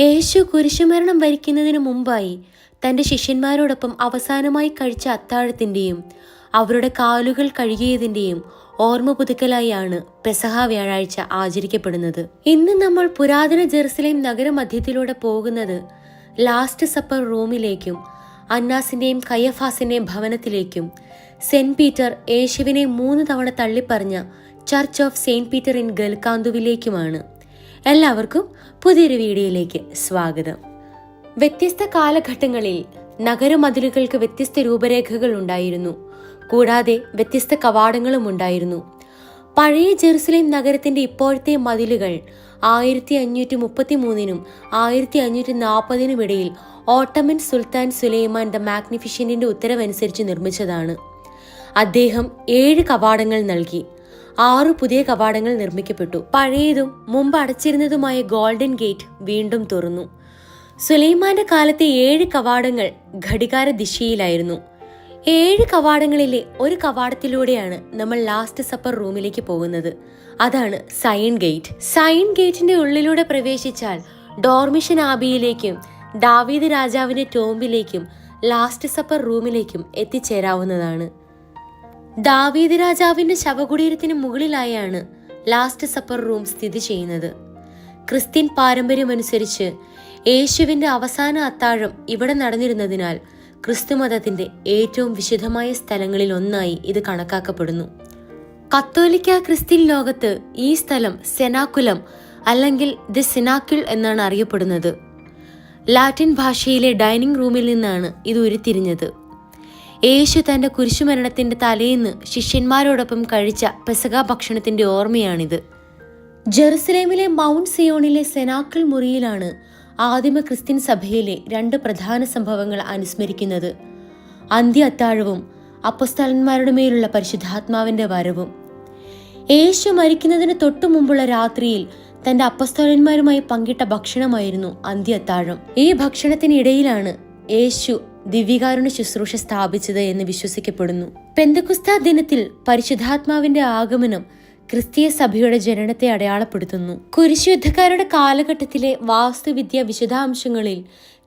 യേശു കുരിശുമരണം വരിക്കുന്നതിന് മുമ്പായി തൻ്റെ ശിഷ്യന്മാരോടൊപ്പം അവസാനമായി കഴിച്ച അത്താഴത്തിൻ്റെയും അവരുടെ കാലുകൾ കഴുകിയതിൻ്റെയും ഓർമ്മ പുതുക്കലായാണ് പെസഹ വ്യാഴാഴ്ച ആചരിക്കപ്പെടുന്നത്. ഇന്ന് നമ്മൾ പുരാതന ജെറുസലേം നഗരമധ്യത്തിലൂടെ പോകുന്നത് ലാസ്റ്റ് സപ്പർ റൂമിലേക്കും അന്നാസിൻ്റെയും കയ്യഫാസിൻ്റെയും ഭവനത്തിലേക്കും സെന്റ് പീറ്റർ യേശുവിനെ 3 തവണ തള്ളിപ്പറഞ്ഞ church of saint Peter in ഗൽക്കാന്തുവിലേക്കുമാണ്. എല്ലാവർക്കും പുതിയൊരു വീഡിയോയിലേക്ക് സ്വാഗതം. വ്യത്യസ്ത കാലഘട്ടങ്ങളിൽ നഗരമതിലുകൾക്ക് വ്യത്യസ്ത രൂപരേഖകൾ ഉണ്ടായിരുന്നു. കൂടാതെ വ്യത്യസ്ത കവാടങ്ങളും ഉണ്ടായിരുന്നു. പഴയ ജെറുസലേം നഗരത്തിന്റെ ഇപ്പോഴത്തെ മതിലുകൾ 1533 1540 ഇടയിൽ ഓട്ടമൻ സുൽത്താൻ സുലൈമാൻ ദ മാഗ്നിഫിഷ്യന്റിന്റെ ഉത്തരവനുസരിച്ച് നിർമ്മിച്ചതാണ്. അദ്ദേഹം 7 കവാടങ്ങൾ നൽകി. 6 പുതിയ കവാടങ്ങൾ നിർമ്മിക്കപ്പെട്ടു. പഴയതും മുമ്പ് അടച്ചിരുന്നതുമായ ഗോൾഡൻ ഗേറ്റ് വീണ്ടും തുറന്നു. സുലൈമാന്റെ കാലത്തെ 7 കവാടങ്ങൾ ഘടികാര ദിശയിലായിരുന്നു. 7 കവാടങ്ങളിലെ ഒരു കവാടത്തിലൂടെയാണ് നമ്മൾ ലാസ്റ്റ് സപ്പർ റൂമിലേക്ക് പോകുന്നത്. അതാണ് സയൺ ഗേറ്റ്. സയൺ ഗേറ്റിന്റെ ഉള്ളിലൂടെ പ്രവേശിച്ചാൽ ഡോർമിഷൻ ആബിയിലേക്കും ദാവീദ് രാജാവിന്റെ ടോംബിലേക്കും ലാസ്റ്റ് സപ്പർ റൂമിലേക്കും എത്തിച്ചേരാവുന്നതാണ്. ദാവീദ് രാജാവിന്റെ ശവകുടീരത്തിന് മുകളിലായാണ് ലാസ്റ്റ് സപ്പർ റൂം സ്ഥിതി ചെയ്യുന്നത്. ക്രിസ്ത്യൻ പാരമ്പര്യമനുസരിച്ച് യേശുവിന്റെ അവസാന അത്താഴം ഇവിടെ നടന്നിരുന്നതിനാൽ ക്രിസ്തുമതത്തിന്റെ ഏറ്റവും വിശുദ്ധമായ സ്ഥലങ്ങളിൽ ഒന്നായി ഇത് കണക്കാക്കപ്പെടുന്നു. കത്തോലിക്ക ക്രിസ്ത്യൻ ലോകത്ത് ഈ സ്ഥലം സെനാക്കുലം അല്ലെങ്കിൽ ദി സിനാക്കിൾ എന്നാണ് അറിയപ്പെടുന്നത്. ലാറ്റിൻ ഭാഷയിലെ ഡൈനിങ് റൂമിൽ നിന്നാണ് ഇത് ഉരുത്തിരിഞ്ഞത്. യേശു തന്റെ കുരിശുമരണത്തിന്റെ തലേന്ന് ശിഷ്യന്മാരോടൊപ്പം കഴിച്ച പെസഹ ഭക്ഷണത്തിന്റെ ഓർമ്മയാണിത്. ജെറുസലേമിലെ മൗണ്ട് സിയോണിലെ സെനാക്കിൾ മുറിയിലാണ് ആദിമ ക്രിസ്ത്യൻ സഭയിലെ 2 പ്രധാന സംഭവങ്ങൾ അനുസ്മരിക്കുന്നത്. അന്ത്യ അത്താഴവും അപ്പോസ്തലന്മാരുടെ മേലുള്ള പരിശുദ്ധാത്മാവിന്റെ വരവും. യേശു മരിക്കുന്നതിന് തൊട്ടു മുമ്പുള്ള രാത്രിയിൽ തന്റെ അപ്പോസ്തലന്മാരുമായി പങ്കിട്ട ഭക്ഷണമായിരുന്നു അന്ത്യ അത്താഴം. ഈ ഭക്ഷണത്തിനിടയിലാണ് യേശു ദിവ്യകാരുണ്യ ശുശ്രൂഷ സ്ഥാപിച്ചത് എന്ന് വിശ്വസിക്കപ്പെടുന്നു. പെന്തക്കുസ്താ ദിനത്തിൽ പരിശുദ്ധാത്മാവിന്റെ ആഗമനം ക്രിസ്തീയ സഭയുടെ ജനനത്തെ അടയാളപ്പെടുത്തുന്നു. കുരിശുയുദ്ധക്കാരുടെ കാലഘട്ടത്തിലെ വാസ്തുവിദ്യ വിശദാംശങ്ങളിൽ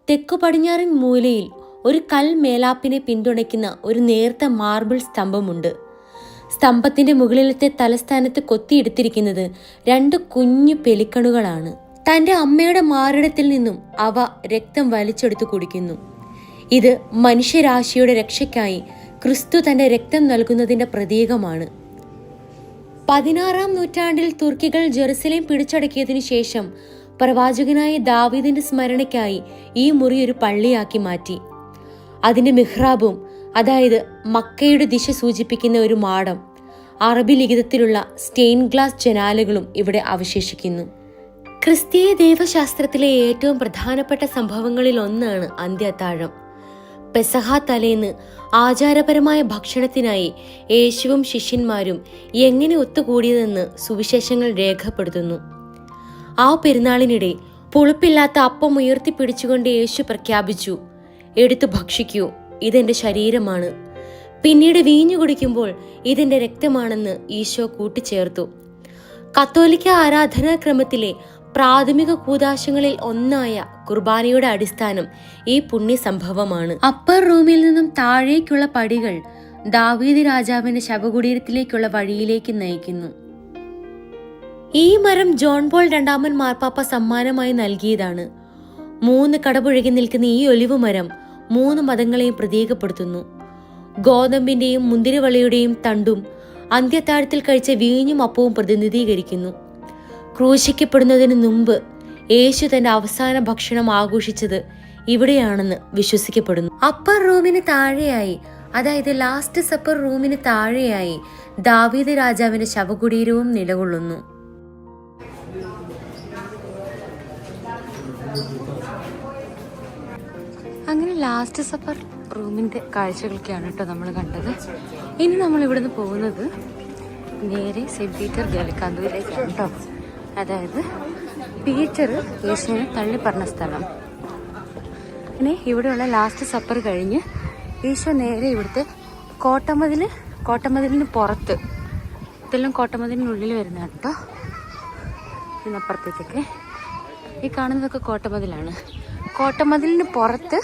തെക്കു പടിഞ്ഞാറൻ മൂലയിൽ ഒരു കൽ മേലാപ്പിനെ പിന്തുണയ്ക്കുന്ന ഒരു നേർത്ത മാർബിൾ സ്തംഭമുണ്ട്. സ്തംഭത്തിന്റെ മുകളിലത്തെ തലസ്ഥാനത്ത് കൊത്തിയെടുത്തിരിക്കുന്നത് 2 കുഞ്ഞു പെലിക്കണുകളാണ്. തന്റെ അമ്മയുടെ മാറിടത്തിൽ നിന്നും അവ രക്തം വലിച്ചെടുത്തു കുടിക്കുന്നു. ഇത് മനുഷ്യരാശിയുടെ രക്ഷയ്ക്കായി ക്രിസ്തു തന്റെ രക്തം നൽകുന്നതിന്റെ പ്രതീകമാണ്. 16-ാം നൂറ്റാണ്ടിൽ തുർക്കികൾ ജെറുസലേം പിടിച്ചടക്കിയതിനു ശേഷം പ്രവാചകനായ ദാവീദിന്റെ സ്മരണയ്ക്കായി ഈ മുറി ഒരു പള്ളിയാക്കി മാറ്റി. അതിന്റെ മിഹ്റാബും, അതായത് മക്കയുടെ ദിശ സൂചിപ്പിക്കുന്ന ഒരു മാടം, അറബി ലിഖിതത്തിലുള്ള സ്റ്റെയിൻ ഗ്ലാസ് ജനാലകളും ഇവിടെ അവശേഷിക്കുന്നു. ക്രിസ്തീയ ദൈവശാസ്ത്രത്തിലെ ഏറ്റവും പ്രധാനപ്പെട്ട സംഭവങ്ങളിൽ ഒന്നാണ് അന്ത്യ അത്താഴം. പെസഹ തലേന്ന് ആചാരപരമായ ഭക്ഷണത്തിനായി യേശുവും ശിഷ്യന്മാരും എങ്ങനെ ഒത്തുകൂടിയതെന്ന് സുവിശേഷങ്ങൾ രേഖപ്പെടുത്തുന്നു. ആ പെരുന്നാളിനിടെ പുളിപ്പില്ലാത്ത അപ്പം ഉയർത്തിപ്പിടിച്ചുകൊണ്ട് യേശു പ്രഖ്യാപിച്ചു, എടുത്തു ഭക്ഷിക്കൂ, ഇതെന്റെ ശരീരമാണ്. പിന്നീട് വീഞ്ഞു കുടിക്കുമ്പോൾ ഇതെന്റെ രക്തമാണെന്ന് ഈശോ കൂട്ടിച്ചേർത്തു. കത്തോലിക്ക ആരാധനാക്രമത്തിലെ പ്രാഥമിക കൂദാശങ്ങളിൽ ഒന്നായ കുർബാനയുടെ അടിസ്ഥാനം ഈ പുണ്യ സംഭവമാണ്. അപ്പർ റൂമിൽ നിന്നും താഴേക്കുള്ള പടികൾ ദാവീദ് രാജാവിന്റെ ശവകുടീരത്തിലേക്കുള്ള വഴിയിലേക്ക് നയിക്കുന്നു. ഈ മരം ജോൺ പോൾ 2 മാർപ്പാപ്പ സമ്മാനമായി നൽകിയതാണ്. 3 കടപുഴകി നിൽക്കുന്ന ഈ ഒലിവ് മരം 3 മതങ്ങളെയും പ്രതീകപ്പെടുത്തുന്നു. ഗോതമ്പിന്റെയും മുന്തിരിവള്ളിയുടെയും തണ്ടും അന്ത്യത്താഴത്തിൽ കഴിച്ച വീഞ്ഞും അപ്പവും പ്രതിനിധീകരിക്കുന്നു. ക്രൂശിക്കപ്പെടുന്നതിന് മുമ്പ് യേശു തന്റെ അവസാന ഭക്ഷണം ആഘോഷിച്ചത് ഇവിടെയാണെന്ന് വിശ്വസിക്കപ്പെടുന്നു. അപ്പർ റൂമിന് താഴെയായി, അതായത് ലാസ്റ്റ് സപ്പർ റൂമിന് താഴെയായി ദാവീദ് രാജാവിന്റെ ശവകുടീരവും നിലകൊള്ളുന്നു. അങ്ങനെ ലാസ്റ്റ് സപ്പർ റൂമിൻ്റെ കാഴ്ചകളൊക്കെയാണ് കേട്ടോ നമ്മൾ കണ്ടത്. ഇനി നമ്മൾ ഇവിടുന്ന് പോകുന്നത് നേരെ സെൻറ്റ് പീറ്റർ ഗലിക്കാന്തുവിലേക്കാണ് കേട്ടോ. അതായത് പീറ്റർ യേശുവിനെ തള്ളിപ്പറഞ്ഞ സ്ഥലം. പിന്നെ ഇവിടെയുള്ള ലാസ്റ്റ് സപ്പർ കഴിഞ്ഞ് ഈശോ നേരെ ഇവിടുത്തെ കോട്ടമതിലിന് പുറത്ത്, ഇതെല്ലാം കോട്ടമതിലിനുള്ളിൽ വരുന്നതാണ് കേട്ടോ. ഇതിനപ്പുറത്തേക്കൊക്കെ ഈ കാണുന്നതൊക്കെ കോട്ടമതിലാണ്. കോട്ടമതിലിന് പുറത്ത്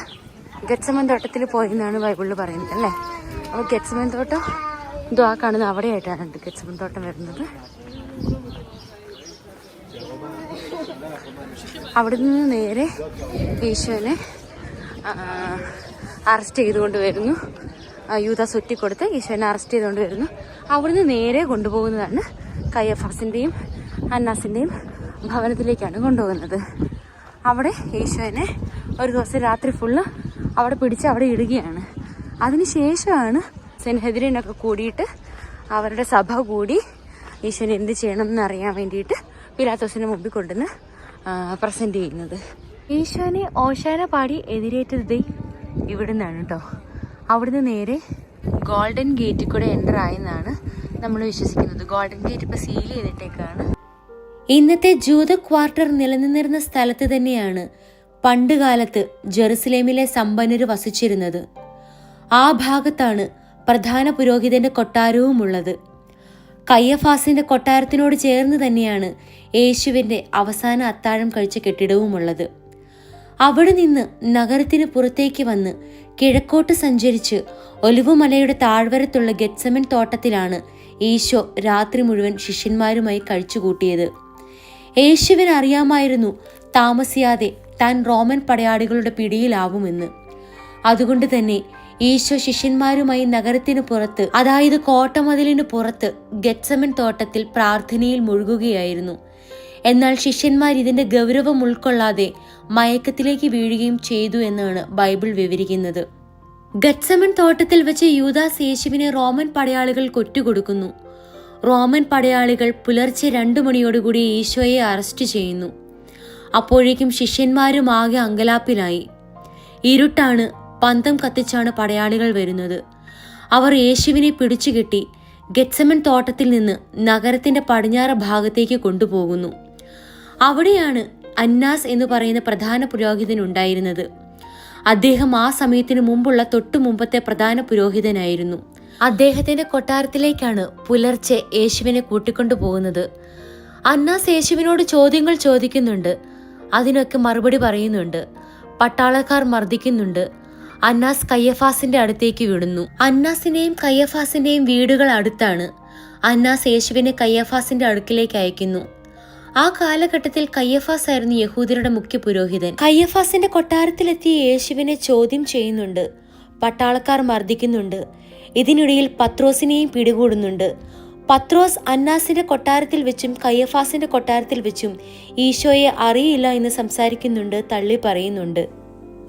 ഗെത്സമൻ തോട്ടത്തിൽ പോയെന്നാണ് ബൈബിളിൽ പറയുന്നത് അല്ലേ. അപ്പോൾ ഗെത്സമൻ തോട്ടം ഇതും ആ കാണുന്ന അവിടെയായിട്ടാണ് ഗെത്സമൻ തോട്ടം വരുന്നത്. അവിടെ നിന്ന് നേരെ ഈശോനെ അറസ്റ്റ് ചെയ്തുകൊണ്ട് വരുന്നു. യൂദാസ് ഒറ്റിക്കൊടുത്ത് ഈശോനെ അറസ്റ്റ് ചെയ്തുകൊണ്ട് വരുന്നു. അവിടുന്ന് നേരെ കൊണ്ടുപോകുന്നതാണ് കയ്യഫാസിൻ്റെയും അന്നാസിൻ്റെയും ഭവനത്തിലേക്കാണ് കൊണ്ടുപോകുന്നത്. അവിടെ ഈശോനെ ഒരു ദിവസം രാത്രി ഫുള്ള് അവിടെ പിടിച്ച് അവിടെ ഇടുകയാണ്. അതിനുശേഷമാണ് സെൻഹെദ്രിനൊക്കെ കൂടിയിട്ട് അവരുടെ സഭ കൂടി ഈശോനെ എന്ത് ചെയ്യണം എന്നറിയാൻ വേണ്ടിയിട്ട് പിലാത്തോസിന് മുമ്പിൽ കൊണ്ടുവന്ന് പ്രസന്റ് ചെയ്യുന്നത്. ഈശോനെ ഓശാന പാടി എതിരേറ്റത് ഇവിടെ നിന്നാണ് കേട്ടോ. അവിടുന്ന് നേരെ ഗോൾഡൻ ഗേറ്റിൽ കൂടെ എൻ്റർ ആയെന്നാണ് നമ്മൾ വിശ്വസിക്കുന്നത്. ഗോൾഡൻ ഗേറ്റ് ഇപ്പോൾ സീൽ ചെയ്തിട്ടേക്കാണ്. ഇന്നത്തെ ജൂത ക്വാർട്ടർ നിലനിന്നിരുന്ന സ്ഥലത്ത് തന്നെയാണ് പണ്ട് കാലത്ത് ജെറുസലേമിലെ സമ്പന്നര് വസിച്ചിരുന്നത്. ആ ഭാഗത്താണ് പ്രധാന പുരോഹിതന്റെ കൊട്ടാരവും ഉള്ളത്. കയ്യഫാസിന്റെ കൊട്ടാരത്തിനോട് ചേർന്ന് തന്നെയാണ് യേശുവിന്റെ അവസാന അത്താഴം കഴിച്ച കെട്ടിടവുമുള്ളത്. അവിടെ നിന്ന് നഗരത്തിന് പുറത്തേക്ക് വന്ന് കിഴക്കോട്ട് സഞ്ചരിച്ച് ഒലിവുമലയുടെ താഴ്വരത്തുള്ള ഗെത്സമൻ തോട്ടത്തിലാണ് ഈശോ രാത്രി മുഴുവൻ ശിഷ്യന്മാരുമായി കഴിച്ചുകൂട്ടിയത്. യേശുവിന് അറിയാമായിരുന്നു താമസിയാതെ താൻ റോമൻ പടയാളികളുടെ പിടിയിലാവുമെന്ന്. അതുകൊണ്ട് തന്നെ ഈശോ ശിഷ്യന്മാരുമായി നഗരത്തിന് പുറത്ത്, അതായത് കോട്ടമതിലിന് പുറത്ത് ഗെത്സമൻ തോട്ടത്തിൽ പ്രാർത്ഥനയിൽ മുഴുകുകയായിരുന്നു. എന്നാൽ ശിഷ്യന്മാർ ഇതിന്റെ ഗൗരവം ഉൾക്കൊള്ളാതെ മയക്കത്തിലേക്ക് വീഴുകയും ചെയ്തു എന്നാണ് ബൈബിൾ വിവരിക്കുന്നത്. ഗെത്സമൻ തോട്ടത്തിൽ വെച്ച് യൂദാസ് യേശുവിനെ റോമൻ പടയാളികൾ കൊറ്റുകൊടുക്കുന്നു. റോമൻ പടയാളികൾ പുലർച്ചെ 2 മണിയോടുകൂടി ഈശോയെ അറസ്റ്റ് ചെയ്യുന്നു. അപ്പോഴേക്കും ശിഷ്യന്മാരും ആകെ അങ്കലാപ്പിലായി. ഇരുട്ടാണ്, പന്തം കത്തിച്ചാണ് പടയാളികൾ വരുന്നത്. അവർ യേശുവിനെ പിടിച്ചുകെട്ടി ഗെത്സമൻ തോട്ടത്തിൽ നിന്ന് നഗരത്തിന്റെ പടിഞ്ഞാറ് ഭാഗത്തേക്ക് കൊണ്ടുപോകുന്നു. അവിടെയാണ് അന്നാസ് എന്ന് പറയുന്ന പ്രധാന പുരോഹിതൻ ഉണ്ടായിരുന്നത്. അദ്ദേഹം ആ സമയത്തിന് മുമ്പുള്ള തൊട്ടു മുമ്പത്തെ പ്രധാന പുരോഹിതനായിരുന്നു. അദ്ദേഹത്തിന്റെ കൊട്ടാരത്തിലേക്കാണ് പുലർച്ചെ യേശുവിനെ കൂട്ടിക്കൊണ്ടു പോകുന്നത്. അന്നാസ് യേശുവിനോട് ചോദ്യങ്ങൾ ചോദിക്കുന്നുണ്ട്. അതിനൊക്കെ മറുപടി പറയുന്നുണ്ട്. പട്ടാളക്കാർ മർദ്ദിക്കുന്നുണ്ട്. അന്നാസ് കയ്യഫാസിന്റെ അടുത്തേക്ക് വിടുന്നു. അന്നാസിന്റെയും കയ്യഫാസിന്റെയും വീടുകൾ അടുത്താണ്. അന്നാസ് യേശുവിനെ കയ്യഫാസിന്റെ അടുക്കിലേക്ക് അയക്കുന്നു. ആ കാലഘട്ടത്തിൽ കയ്യഫാസ് ആയിരുന്നു യഹൂദരുടെ മുഖ്യ പുരോഹിതൻ. കയ്യഫാസിന്റെ കൊട്ടാരത്തിലെത്തിയ യേശുവിനെ ചോദ്യം ചെയ്യുന്നുണ്ട്. പട്ടാളക്കാർ മർദ്ദിക്കുന്നുണ്ട്. ഇതിനിടയിൽ പത്രോസിനെയും പിടികൂടുന്നുണ്ട്. പത്രോസ് അന്നാസിന്റെ കൊട്ടാരത്തിൽ വെച്ചും കയ്യഫാസിന്റെ കൊട്ടാരത്തിൽ വെച്ചും ഈശോയെ അറിയില്ല എന്ന് സംസാരിക്കുന്നുണ്ട്, തള്ളി പറയുന്നുണ്ട്.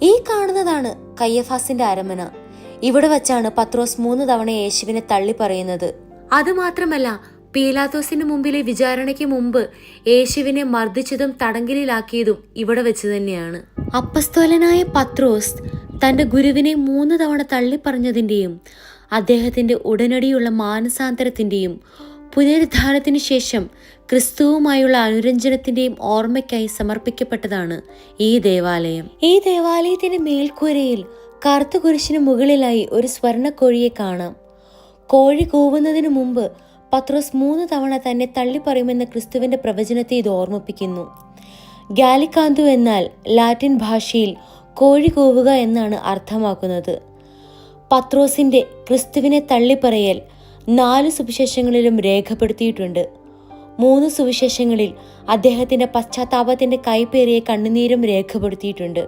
ഈ കാണുന്നതാണ് കയ്യഫാസിന്റെ അരമന. ഇവിടെ വച്ചാണ് പത്രോസ് 3 തവണ യേശുവിനെ തള്ളി പറയുന്നത്. അതുമാത്രമല്ല, പീലാത്തോസിന് മുമ്പിലെ വിചാരണയ്ക്ക് മുമ്പ് യേശുവിനെ മർദ്ദിച്ചതും തടങ്കലിലാക്കിയതും ഇവിടെ വെച്ച് തന്നെയാണ്. അപ്പസ്തോലനായ പത്രോസ് തന്റെ ഗുരുവിനെ 3 തവണ തള്ളിപ്പറഞ്ഞതിന്റെയും അദ്ദേഹത്തിന്റെ ഉടനടിയുള്ള മാനസാന്തരത്തിന്റെയും പുനരുദ്ധാനത്തിനു ശേഷം ക്രിസ്തുവുമായുള്ള അനുരഞ്ജനത്തിന്റെയും ഓർമ്മയ്ക്കായി സമർപ്പിക്കപ്പെട്ടതാണ് ഈ ദേവാലയം. ഈ ദേവാലയത്തിന്റെ മേൽക്കൂരയിൽ കറുത്ത കുരിശിന് മുകളിലായി ഒരു സ്വർണ്ണക്കോഴിയെ കാണാം. കോഴി കൂവുന്നതിനു മുമ്പ് പത്രോസ് 3 തവണ തന്നെ തള്ളിപ്പറയുമെന്ന ക്രിസ്തുവിന്റെ പ്രവചനത്തെ ഇത് ഓർമ്മിപ്പിക്കുന്നു. ഗാലിക്കാന്തു എന്നാൽ ലാറ്റിൻ ഭാഷയിൽ കോഴി കൂവുക എന്നാണ് അർത്ഥമാക്കുന്നത്. പത്രോസിന്റെ ക്രിസ്തുവിനെ തള്ളിപ്പറയൽ 4 സുവിശേഷങ്ങളിലും രേഖപ്പെടുത്തിയിട്ടുണ്ട്. 3 സുവിശേഷങ്ങളിൽ അദ്ദേഹത്തിന്റെ പശ്ചാത്താപത്തിന്റെ കൈപ്പേറിയ കണ്ണുനീരും രേഖപ്പെടുത്തിയിട്ടുണ്ട്.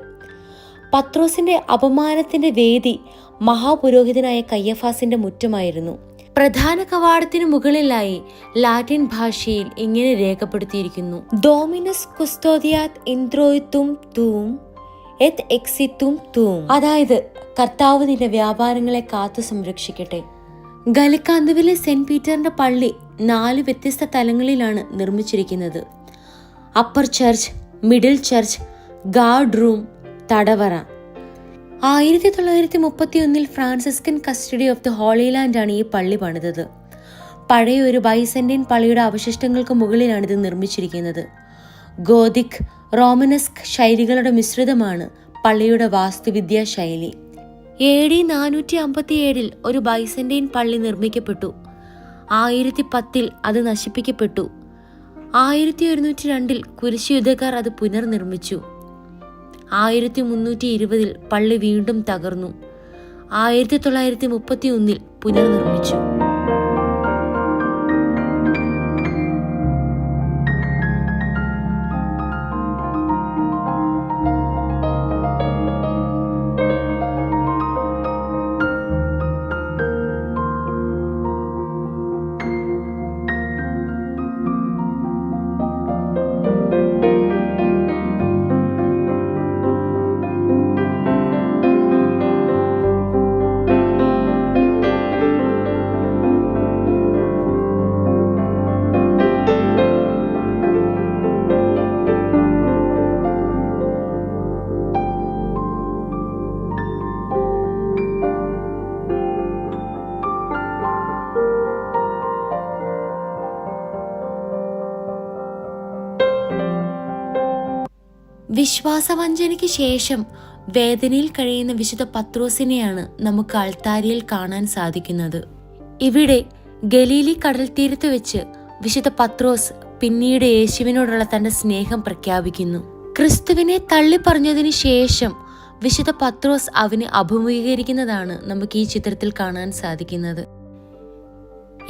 പത്രോസിന്റെ അപമാനത്തിന്റെ വേദി മഹാപുരോഹിതനായ കയ്യഫാസിന്റെ മുറ്റമായിരുന്നു. പ്രധാന കവാടത്തിന് മുകളിലായി ലാറ്റിൻ ഭാഷയിൽ ഇങ്ങനെ രേഖപ്പെടുത്തിയിരിക്കുന്നു: ഡോമിനസ് കുസ്റ്റോദിയാത് ഇൻട്രോയിത്തും തൂം എത് എക്സിത്തും തൂം. അതായത്, കർത്താവ് നിന്റെ വ്യാപാരങ്ങളെ കാത്തു സംരക്ഷിക്കട്ടെ. ഗലിക്കാന്തുവിലെ സെന്റ് പീറ്ററിന്റെ പള്ളി 4 വ്യത്യസ്ത തലങ്ങളിലാണ് നിർമ്മിച്ചിരിക്കുന്നത്. Upper church, middle church, guard room, തടവറ. 1931 Franciscan Custody of the Holy Land ആണ് ഈ പള്ളി പണിതത്. പഴയ ഒരു ബൈസന്റൈൻ പള്ളിയുടെ അവശിഷ്ടങ്ങൾക്ക് മുകളിലാണിത് നിർമ്മിച്ചിരിക്കുന്നത്. ഗോതിക്, റോമനസ്ക് ശൈലികളുടെ മിശ്രിതമാണ് പള്ളിയുടെ വാസ്തുവിദ്യാ ശൈലി. AD 457 ഒരു ബൈസന്റൈൻ പള്ളി നിർമ്മിക്കപ്പെട്ടു. 1010 അത് നശിപ്പിക്കപ്പെട്ടു. 1102 കുരിശുയുദ്ധക്കാർ അത് പുനർനിർമ്മിച്ചു. 1320 പള്ളി വീണ്ടും തകർന്നു. 1931 പുനർനിർമ്മിച്ചു. വിശ്വാസവഞ്ചനയ്ക്ക് ശേഷം വേദനയിൽ കഴിയുന്ന വിശുദ്ധ പത്രോസിനെയാണ് നമുക്ക് അൾത്താരയിൽ കാണാൻ സാധിക്കുന്നത്. ഇവിടെ ഗലീലി കടൽ തീരത്ത് വെച്ച് വിശുദ്ധ പത്രോസ് പിന്നീട് യേശുവിനോടുള്ള തന്റെ സ്നേഹം പ്രഖ്യാപിക്കുന്നു. ക്രിസ്തുവിനെ തള്ളിപ്പറഞ്ഞതിനു ശേഷം വിശുദ്ധ പത്രോസ് അവനെ അഭിമുഖീകരിക്കുന്നതാണ് നമുക്ക് ഈ ചിത്രത്തിൽ കാണാൻ സാധിക്കുന്നത്.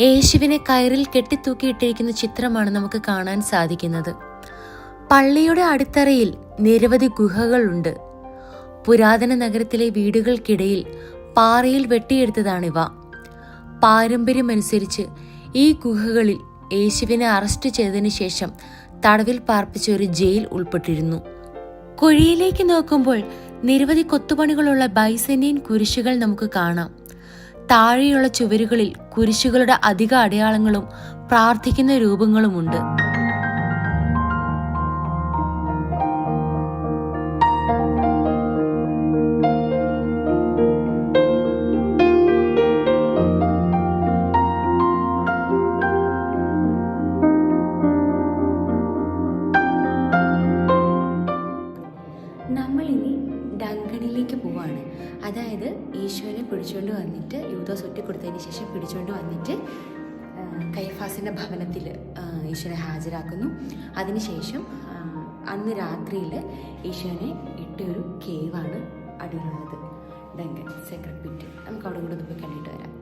യേശുവിനെ കയറിൽ കെട്ടിത്തൂക്കിയിട്ടിരിക്കുന്ന ചിത്രമാണ് നമുക്ക് കാണാൻ സാധിക്കുന്നത്. പള്ളിയുടെ അടിത്തറയിൽ നിരവധി ഗുഹകളുണ്ട്. പുരാതന നഗരത്തിലെ വീടുകൾക്കിടയിൽ പാറയിൽ വെട്ടിയെടുത്തതാണിവ. പാരമ്പര്യമനുസരിച്ച് ഈ ഗുഹകളിൽ യേശുവിനെ അറസ്റ്റ് ചെയ്തതിനു ശേഷം തടവിൽ പാർപ്പിച്ച ഒരു ജയിൽ ഉൾപ്പെട്ടിരുന്നു. കുഴിയിലേക്ക് നോക്കുമ്പോൾ നിരവധി കൊത്തുപണികളുള്ള ബൈസന്റൈൻ കുരിശുകൾ നമുക്ക് കാണാം. താഴെയുള്ള ചുവരുകളിൽ കുരിശുകളുടെ അധിക അടയാളങ്ങളും പ്രാർത്ഥിക്കുന്ന രൂപങ്ങളുമുണ്ട്. അതായത് ഈശോനെ പിടിച്ചുകൊണ്ട് വന്നിട്ട് യൂദാസ് ഒറ്റിക്കൊടുത്തതിന് ശേഷം പിടിച്ചുകൊണ്ട് വന്നിട്ട് കയഫാസിൻ്റെ ഭവനത്തിൽ ഈശോനെ ഹാജരാക്കുന്നു. അതിനുശേഷം അന്ന് രാത്രിയിൽ ഈശോനെ ഇട്ടൊരു കേവാണ് അടിയിലുള്ളത്, ഡങ്കൻ സെക്രട്ട് പിറ്റ്. നമുക്ക് അവിടെ കൂടെ പോയി കണ്ടിട്ട് വരാം.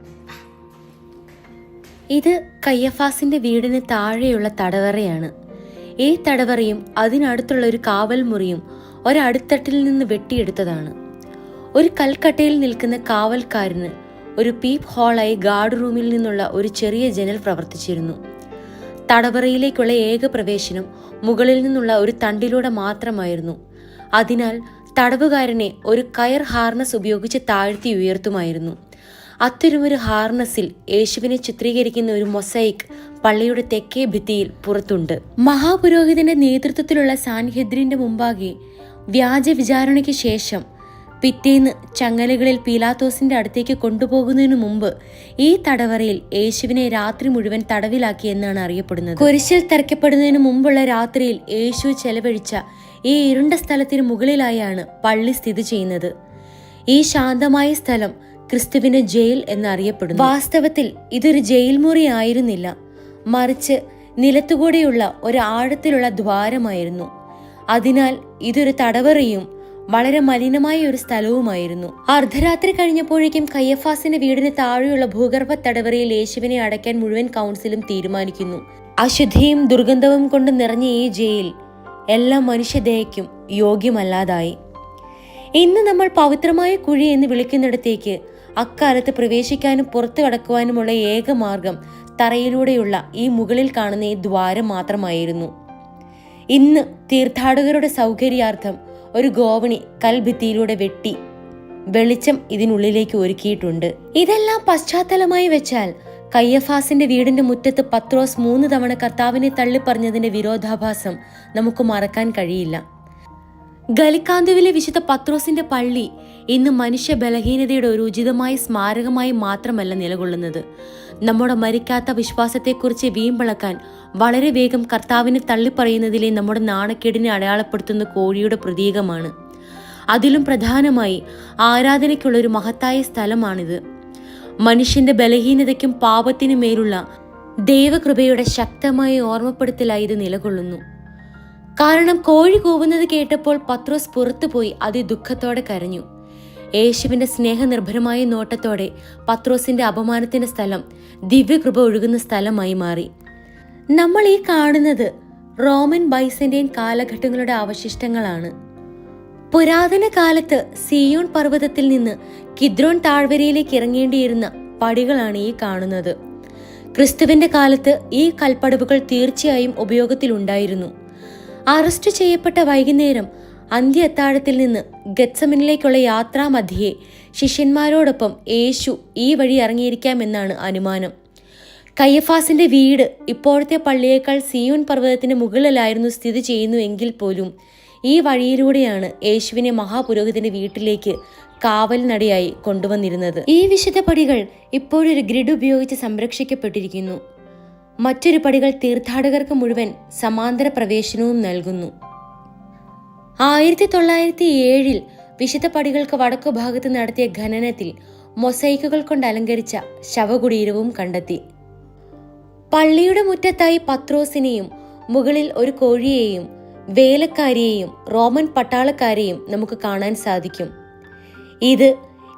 ഇത് കയ്യഫാസിൻ്റെ വീടിന് താഴെയുള്ള തടവറയാണ്. ഈ തടവറയും അതിനടുത്തുള്ള ഒരു കാവൽ മുറിയും ഒരടുത്തട്ടിൽ നിന്ന് വെട്ടിയെടുത്തതാണ്. ഒരു കൽക്കട്ടയിൽ നിൽക്കുന്ന കാവൽക്കാരന് ഒരു പീപ്പ് ഹാളായി ഗാർഡ് റൂമിൽ നിന്നുള്ള ഒരു ചെറിയ ജനൽ പ്രവർത്തിച്ചിരുന്നു. തടവറയിലേക്കുള്ള ഏക പ്രവേശനം മുകളിൽ നിന്നുള്ള ഒരു തണ്ടിലൂടെ മാത്രമായിരുന്നു. അതിനാൽ തടവുകാരനെ ഒരു കയർ ഹാർനസ് ഉപയോഗിച്ച് താഴ്ത്തി ഉയർത്തുമായിരുന്നു. അത്തരമൊരു ഹാർനസിൽ യേശുവിനെ ചിത്രീകരിക്കുന്ന ഒരു മൊസൈക്ക് പള്ളിയുടെ തെക്കേ ഭിത്തിയിൽ പുറത്തുണ്ട്. മഹാപുരോഹിതന്റെ നേതൃത്വത്തിലുള്ള സാൻഹെദ്രിന്റെ മുമ്പാകെ വ്യാജ വിചാരണയ്ക്ക് ശേഷം പിറ്റേന്ന് ചങ്ങലകളിൽ പീലാത്തോസിന്റെ അടുത്തേക്ക് കൊണ്ടുപോകുന്നതിനു മുമ്പ് ഈ തടവറയിൽ യേശുവിനെ രാത്രി മുഴുവൻ തടവിലാക്കി എന്നാണ് അറിയപ്പെടുന്നത്. കുരിശിൽ തറയ്ക്കപ്പെടുന്നതിന് മുമ്പുള്ള രാത്രിയിൽ യേശു ചെലവഴിച്ച ഈ ഇരുണ്ട സ്ഥലത്തിന് മുകളിലായാണ് പള്ളി സ്ഥിതി ചെയ്യുന്നത്. ഈ ശാന്തമായ സ്ഥലം ക്രിസ്തുവിന്റെ ജയിൽ എന്നറിയപ്പെടുന്നു. വാസ്തവത്തിൽ ഇതൊരു ജയിൽ മുറി ആയിരുന്നില്ല, മറിച്ച് നിലത്തുകൂടെയുള്ള ഒരു ആഴത്തിലുള്ള ദ്വാരമായിരുന്നു. അതിനാൽ ഇതൊരു തടവറയും വളരെ മലിനമായ ഒരു സ്ഥലവുമായിരുന്നു. അർദ്ധരാത്രി കഴിഞ്ഞപ്പോഴേക്കും കയ്യഫാസിന്റെ വീടിന് താഴെയുള്ള ഭൂഗർഭ തടവറയിൽ യേശുവിനെ അടയ്ക്കാൻ മുഴുവൻ കൗൺസിലും തീരുമാനിക്കുന്നു. അശുദ്ധിയും ദുർഗന്ധവും കൊണ്ട് നിറഞ്ഞ ഈ ജയിൽ എല്ലാ മനുഷ്യദയയ്ക്കും യോഗ്യമല്ലാതായി. ഇന്ന് നമ്മൾ പവിത്രമായ കുഴി എന്ന് വിളിക്കുന്നിടത്തേക്ക് അക്കാലത്ത് പ്രവേശിക്കാനും പുറത്തു കടക്കുവാനുമുള്ള ഏക മാർഗം തറയിലൂടെയുള്ള ഈ മുകളിൽ കാണുന്ന ഈ ദ്വാരം മാത്രമായിരുന്നു. ഇന്ന് തീർത്ഥാടകരുടെ സൗകര്യാർത്ഥം ഒരു ഗോവണി കൽഭിത്തിയിലൂടെ വെട്ടി വെളിച്ചം ഇതിനുള്ളിലേക്ക് ഒരുക്കിയിട്ടുണ്ട്. ഇതെല്ലാം പശ്ചാത്തലമായി വെച്ചാൽ കയ്യഫാസിന്റെ വീടിന്റെ മുറ്റത്ത് പത്രോസ് 3 തവണ കർത്താവിനെ തള്ളിപ്പറഞ്ഞതിന്റെ വിരോധാഭാസം നമുക്ക് മറക്കാൻ കഴിയില്ല. ഗലിക്കാന്തുവിലെ വിശുദ്ധ പത്രോസിന്റെ പള്ളി ഇന്ന് മനുഷ്യ ബലഹീനതയുടെ ഒരു ഉചിതമായ സ്മാരകമായി മാത്രമല്ല നിലകൊള്ളുന്നത്. നമ്മുടെ മരിക്കാത്ത വിശ്വാസത്തെക്കുറിച്ച് വീമ്പിളക്കാൻ വളരെ വേഗം കർത്താവിനെ തള്ളിപ്പറയുന്നതിലെ നമ്മുടെ നാണക്കേടിനെ അടയാളപ്പെടുത്തുന്ന കോഴിയുടെ പ്രതീകമാണ്. അതിലും പ്രധാനമായി ആരാധനയ്ക്കുള്ളൊരു മഹത്തായ സ്ഥലമാണിത്. മനുഷ്യന്റെ ബലഹീനതയ്ക്കും പാപത്തിനു മേലുള്ള ദൈവകൃപയുടെ ശക്തമായ ഓർമ്മപ്പെടുത്തലായി ഇത് നിലകൊള്ളുന്നു. കാരണം കോഴി കൂവുന്നത് കേട്ടപ്പോൾ പത്രോസ് പുറത്തുപോയി അതിദുഃഖത്തോടെ കരഞ്ഞു. യേശുവിന്റെ സ്നേഹനിർഭരമായ നോട്ടത്തോടെ പത്രോസിന്റെ അപമാനത്തിന്റെ സ്ഥലം ദിവ്യകൃപ ഒഴുകുന്ന സ്ഥലമായി മാറി. നമ്മൾ ഈ കാണുന്നത് റോമൻ ബൈസന്റൈൻ കാലഘട്ടങ്ങളുടെ അവശിഷ്ടങ്ങളാണ്. പുരാതന കാലത്ത് സിയോൺ പർവ്വതത്തിൽ നിന്ന് കിദ്രോൻ താഴ്വരയിലേക്ക് ഇറങ്ങേണ്ടിയിരുന്ന പടികളാണ് ഈ കാണുന്നത്. ക്രിസ്തുവിന്റെ കാലത്ത് ഈ കൽപ്പടവുകൾ തീർച്ചയായും ഉപയോഗത്തിലുണ്ടായിരുന്നു. അറസ്റ്റ് ചെയ്യപ്പെട്ട വൈകുന്നേരം അന്ത്യ അത്താഴത്തിൽ നിന്ന് ഗത്സമനിലേക്കുള്ള യാത്രാമധ്യേ ശിഷ്യന്മാരോടൊപ്പം യേശു ഈ വഴി ഇറങ്ങിയിരിക്കാമെന്നാണ് അനുമാനം. കയ്യഫാസിന്റെ വീട് ഇപ്പോഴത്തെ പള്ളിയേക്കാൾ സിയോൻ പർവ്വതത്തിന് മുകളിലായിരുന്നു സ്ഥിതി ചെയ്യുന്നു എങ്കിൽ പോലും ഈ വഴിയിലൂടെയാണ് യേശുവിനെ മഹാപുരോഹിതന്റെ വീട്ടിലേക്ക് കാവൽനടയായി കൊണ്ടുവന്നിരുന്നത്. ഈ വിശുദ്ധ പടികൾ ഇപ്പോഴൊരു ഗ്രിഡ് ഉപയോഗിച്ച് സംരക്ഷിക്കപ്പെട്ടിരിക്കുന്നു. മറ്റൊരു പടികൾ തീർത്ഥാടകർക്ക് മുഴുവൻ സമാന്തര പ്രവേശനവും നൽകുന്നു. 1907 വിശുദ്ധ പടികൾക്ക് വടക്കു ഭാഗത്ത് നടത്തിയ ഖനനത്തിൽ മൊസൈക്കുകൾ കൊണ്ട് അലങ്കരിച്ച ശവകുടീരവും കണ്ടെത്തി. പള്ളിയുടെ മുറ്റത്തായി പത്രോസിനെയും മുകളിൽ ഒരു കോഴിയെയും വേലക്കാരിയെയും റോമൻ പട്ടാളക്കാരെയും നമുക്ക് കാണാൻ സാധിക്കും. ഇത്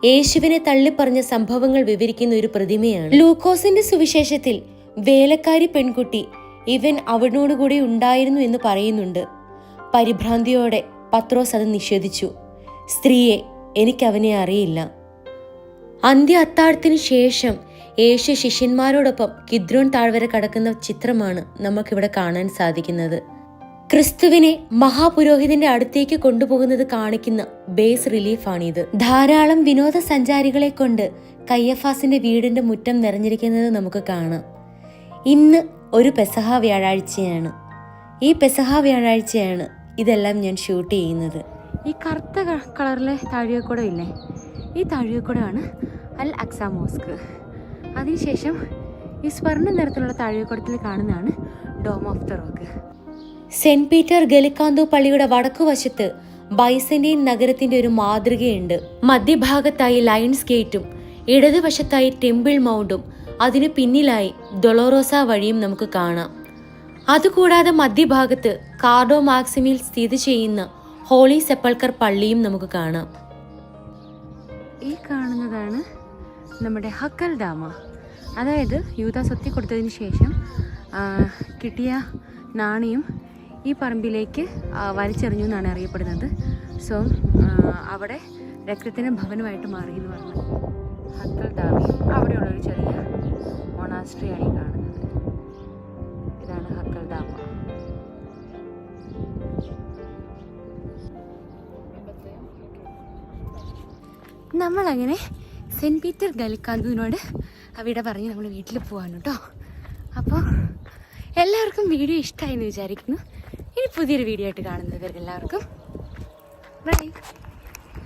യേശുവിനെ തള്ളിപ്പറഞ്ഞ സംഭവങ്ങൾ വിവരിക്കുന്ന ഒരു പ്രതിമയാണ്. ലൂക്കോസിന്റെ സുവിശേഷത്തിൽ വേലക്കാരി പെൺകുട്ടി ഇവൻ അവനോടുകൂടി ഉണ്ടായിരുന്നു എന്ന് പറയുന്നുണ്ട്. പരിഭ്രാന്തിയോടെ പത്രോസ് അത് നിഷേധിച്ചു. സ്ത്രീയെ, എനിക്കവനെ അറിയില്ല. അന്ത്യ അത്താഴത്തിനു ശേഷം യേശു ശിഷ്യന്മാരോടൊപ്പം കിദ്രോൻ താഴ്വര കടക്കുന്ന ചിത്രമാണ് നമുക്കിവിടെ കാണാൻ സാധിക്കുന്നത്. ക്രിസ്തുവിനെ മഹാപുരോഹിതന്റെ അടുത്തേക്ക് കൊണ്ടുപോകുന്നത് കാണിക്കുന്ന ബേസ് റിലീഫാണിത്. ധാരാളം വിനോദസഞ്ചാരികളെ കൊണ്ട് കയ്യഫാസിന്റെ വീടിന്റെ മുറ്റം നിറഞ്ഞിരിക്കുന്നത് നമുക്ക് കാണാം. ഇന്ന് ഒരു പെസഹ വ്യാഴാഴ്ചയാണ്. ഈ പെസഹ വ്യാഴാഴ്ചയാണ് ഇതെല്ലാം ഞാൻ ഷൂട്ട് ചെയ്യുന്നത്. ഈ കറുത്ത കളറിലെ താഴികക്കുടം ഇല്ലേ, ഈ താഴികക്കുടമാണ് അൽ അക്സ മോസ്ക്. അതിനുശേഷം ഈ സ്വർണ്ണ നിറത്തിലുള്ള താഴികക്കുടത്തിൽ കാണുന്നതാണ് Dome of the Rock. Saint Peter Gallicantu പള്ളിയുടെ വടക്കുവശത്ത് ബൈസന്റൈൻ നഗരത്തിന്റെ ഒരു മാതൃകയുണ്ട്. മധ്യഭാഗത്തായി ലയൺസ് ഗേറ്റും ഇടതുവശത്തായി ടെമ്പിൾ മൗണ്ടും അതിനു പിന്നിലായി ഡൊളോറോസ വഴിയും നമുക്ക് കാണാം. അതുകൂടാതെ മധ്യഭാഗത്ത് കാർഡോ മാക്സിമിൽ സ്ഥിതി ചെയ്യുന്ന ഹോളി സെപ്പൾക്കർ പള്ളിയും നമുക്ക് കാണാം. ഈ കാണുന്നതാണ് നമ്മുടെ ഹക്കൽ ഡാമ. അതായത് യൂദാസ് ഒത്തി കൊടുത്തതിന് ശേഷം കിട്ടിയ നാണയം ഈ പറമ്പിലേക്ക് വലിച്ചെറിഞ്ഞു എന്നാണ് അറിയപ്പെടുന്നത്. സോ അവിടെ രക്തത്തിന് ഭവനമായിട്ട് മാറിയെന്ന് പറഞ്ഞു ഹക്കൽ ഡാമയും അവിടെയുള്ളൊരു ചെറിയ മൊണാസ്ട്രിയാണ് ഈ കാണുന്നത്. ഇതാണ് ഹക്കൽ ഡാമ. നമ്മളങ്ങനെ സെൻറ്റ് പീറ്റർ ഗലിക്കാന്തുവിനോട് അവിടെ പറഞ്ഞ് നമ്മൾ വീട്ടിൽ പോകാൻ കേട്ടോ. അപ്പോൾ എല്ലാവർക്കും വീഡിയോ ഇഷ്ടമായി എന്ന് വിചാരിക്കുന്നു. ഇനി പുതിയൊരു വീഡിയോ ആയിട്ട് കാണുന്നത് എല്ലാവർക്കും ബൈ.